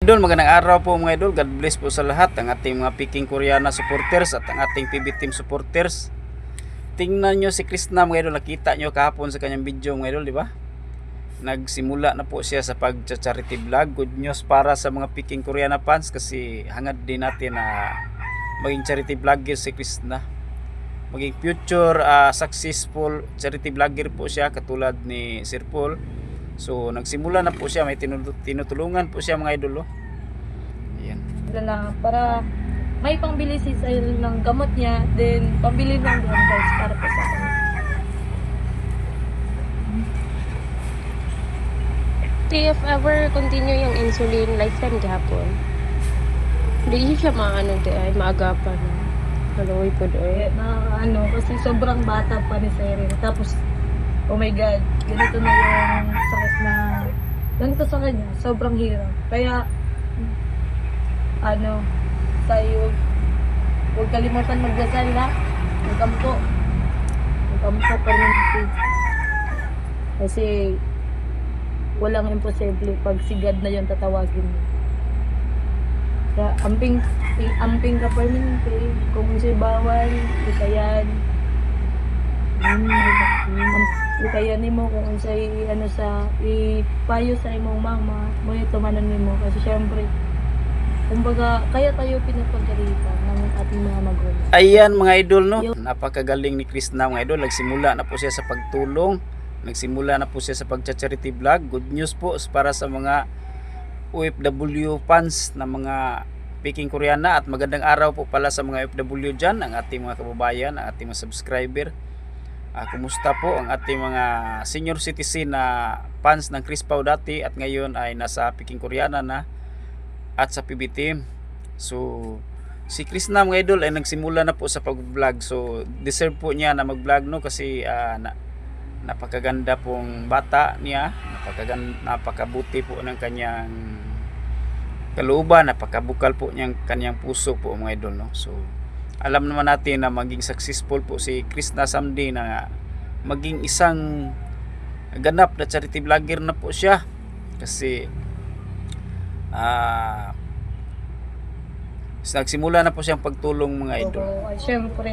idol, magandang araw po mga idol. God bless po sa lahat, ang ating mga Peking Koreana supporters at ang ating PB Team supporters. Tingnan nyo si Krishna mga idol, nakita nyo kahapon sa kanyang video mga idol, di ba? Nagsimula na po siya sa pag-charity vlog. Good news para sa mga Peking Koreana fans kasi hangad din natin na maging charity vlogger si Krishna. Maging future successful charity vlogger po siya katulad ni Sir Paul. So nagsimula na po siya, may tinutulungan po siya mga idol. Ayan. Lang para may pangbili si Sir ng gamot niya, then pambili ng doon guys para po sa kanya. If ever continue yung insulin lifetime gapon, hindi siya maano di ay maagapan. Haloy po doon. Na kasi sobrang bata pa ni Sir. Tapos oh my God, ganito na yung sakit na ganito sa kanya, sobrang hirap. Kaya tayo huwag kalimutan magdasal ha. Magkampo permanente. Kasi walang imposible pag sigad na yung tatawagin mo. Kaya amping ka permanente. Kung si bawal, ikayan. Ikayan mo kung unsay sa ipayo sa imong mama, mo tumanan nimo kasi syempre kumbaga kaya tayo pinapagalitan ng ating mga magulang. Ayan mga idol no, napakagaling ni Krishna mga idol. Nagsimula na po siya sa pagtulong, nagsimula na po siya sa pagcha-charity vlog. Good news po para sa mga OFW fans na mga Peking Koreana at magandang araw po pala sa mga OFW dyan, ang ating mga kababayan, ang ating mga subscriber. Kumusta po ang ating mga senior citizen na fans ng Chris Pao dati at ngayon ay nasa Peking Koreana na at sa PB Team. So si Krishna mga idol ay nagsimula na po sa pag-vlog. So deserve po niya na mag-vlog no kasi napakaganda pong bata niya, napakabuti po ng kanyang kalooban, napakabukal po niyang kanyang puso po mga idol no. So alam naman natin na maging successful po si Krishna someday na maging isang ganap na charity vlogger na po siya kasi nagsimula na po siyang pagtulong mga idol. Oo, syempre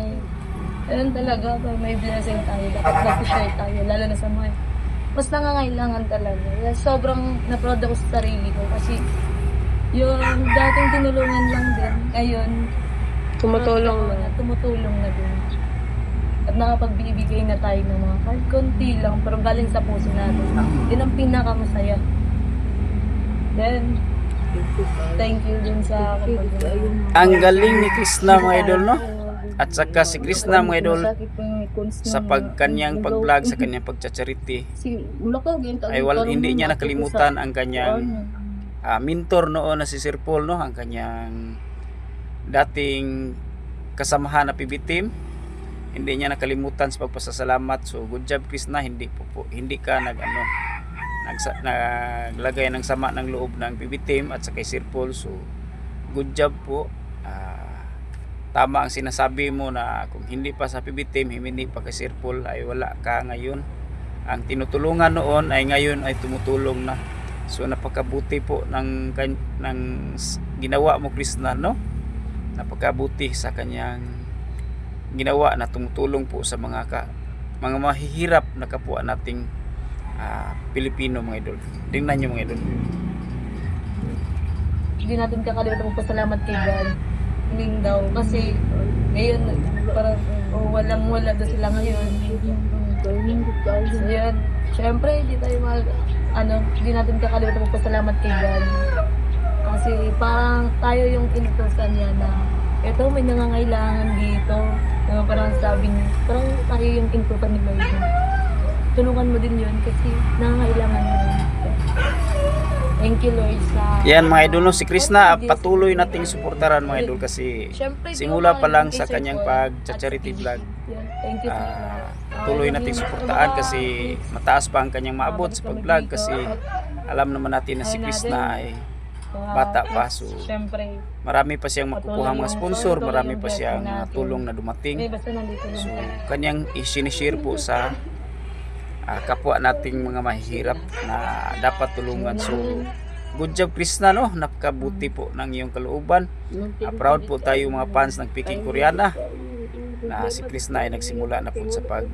ayun talaga pag may blessing tayo dapat mag-share tayo lalo na sa mga mas nangangailangan talaga. Sobrang na-proud ako sa sarili ko kasi yung dating tinulungan lang din ngayon tumutulong na din. At nakapagbibigay na tayo ng mga kahit konti lang pero galing sa puso natin. Yun ang pinakamasaya. Then, thank you din sa ang galing ni Krishna mga idol no. At saka si Krishna mga idol sa kanyang pag-vlog, sa kanyang pagcha-charity ay hindi niya nakalimutan ang kanyang mentor noon na si Sir Paul no, ang kanyang dating kasamahan na PB Team. Hindi niya nakalimutan sa pagpasasalamat. So good job Krishna, hindi ka naglagay ng sama ng loob ng PB Team at sa kay Sir Paul. So good job po. Tama ang sinasabi mo na kung hindi pa sa PB Team, hindi pa kay Sir Paul ay wala ka ngayon. Ang tinutulungan noon ay ngayon ay tumutulong na. So napakabuti po ng ginawa mo Krishna no. Napakabuti sa kanyang ginawa na tumutulong po sa mga mahihirap na kapwa nating Pilipino mga idol. Tingnan nyo mga idol. Hindi natin kakalimutan magpasalamat kay God. Hindi daw kasi ngayon parang walang-wala daw sila ngayon. So yan, syempre hindi natin kakalimutan magpasalamat kay God. Kasi parang tayo yung inutusan niya na ito may nangangailangan dito. Parang sabi niya, parang tayo yung inutusan ni Lord. Tulungan mo din yun kasi nangangailangan mo yun. Thank you Lord sa... Yan mga idol no, si Krishna patuloy nating suportaran mga idol kasi simula pa lang sa kanyang pag-charity vlog. Thank you. Tuloy nating suportaan kasi mataas pa ang kanyang maabot sa pag-vlog kasi alam naman natin na si Krishna ay bata pa, so marami pa siyang makukuha mga sponsor, marami pa siyang tulong na dumating. So kanyang i-share po sa kapwa nating mga mahihirap na dapat tulungan. So good job Krishna, no? Napakabuti po ng iyong kalooban. Proud po tayo mga fans ng Peking Koreana na si Krishna ay nagsimula na po sa pag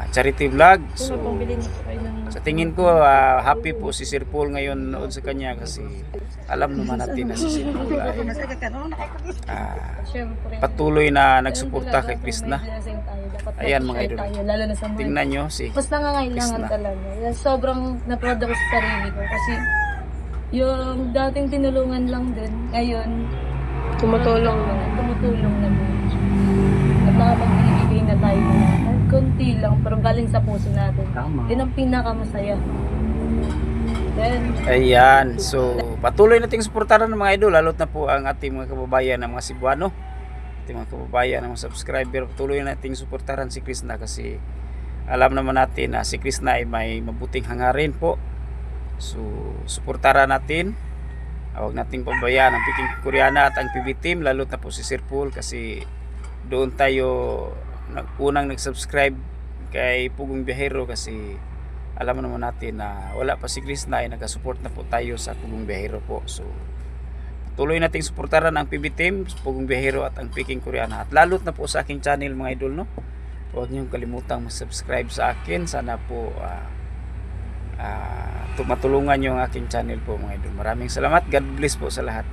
charity vlog. So Pambili niyo po kayo ng sa tingin ko happy po si Sir Paul ngayon noon sa kanya kasi alam naman natin na si Sir Paul ay syempre. patuloy na nagsuporta kay Krishna. May blessing tayo. Dapat Ayan, mga mag-share idol. tayo, lalo na sa mga Tingnan nyo si mas nangangailangan Krishna. talaga. Sobrang na-proud ako sa sarili ko kasi yung dating tinulungan lang din, ngayon Tumutulong na. tumutulong na din. At nakapagbibigay na tayo na kahit konti lang pero galing sa puso natin. Yun ang pinakamasaya. Then, Ayan, so patuloy nating suportahan ng mga idol, lalo't na po ang ating mga kababayan ng mga Cebuano, ating mga kababayan ng mga subscriber. Patuloy nating suportahan si Krishna kasi alam naman natin na si Krishna ay may mabuting hangarin po. So suportahan natin, huwag nating pabayaan ang Peking Koreana at ang PB Team, lalo't na po si Sir Paul kasi doon tayo unang nag-subscribe kay Pugong Biyahero kasi alam naman natin na wala pa si Krishna ay nagasupport na po tayo sa Pugong Biyahero po. So tuloy nating suportahan ang PB Team, Pugong Biyahero at ang Peking Koreana. At lalot na po sa aking channel mga idol, no? Huwag niyong kalimutang mag-subscribe sa akin. Sana po matulungan niyo ang aking channel po mga idol. Maraming salamat. God bless po sa lahat.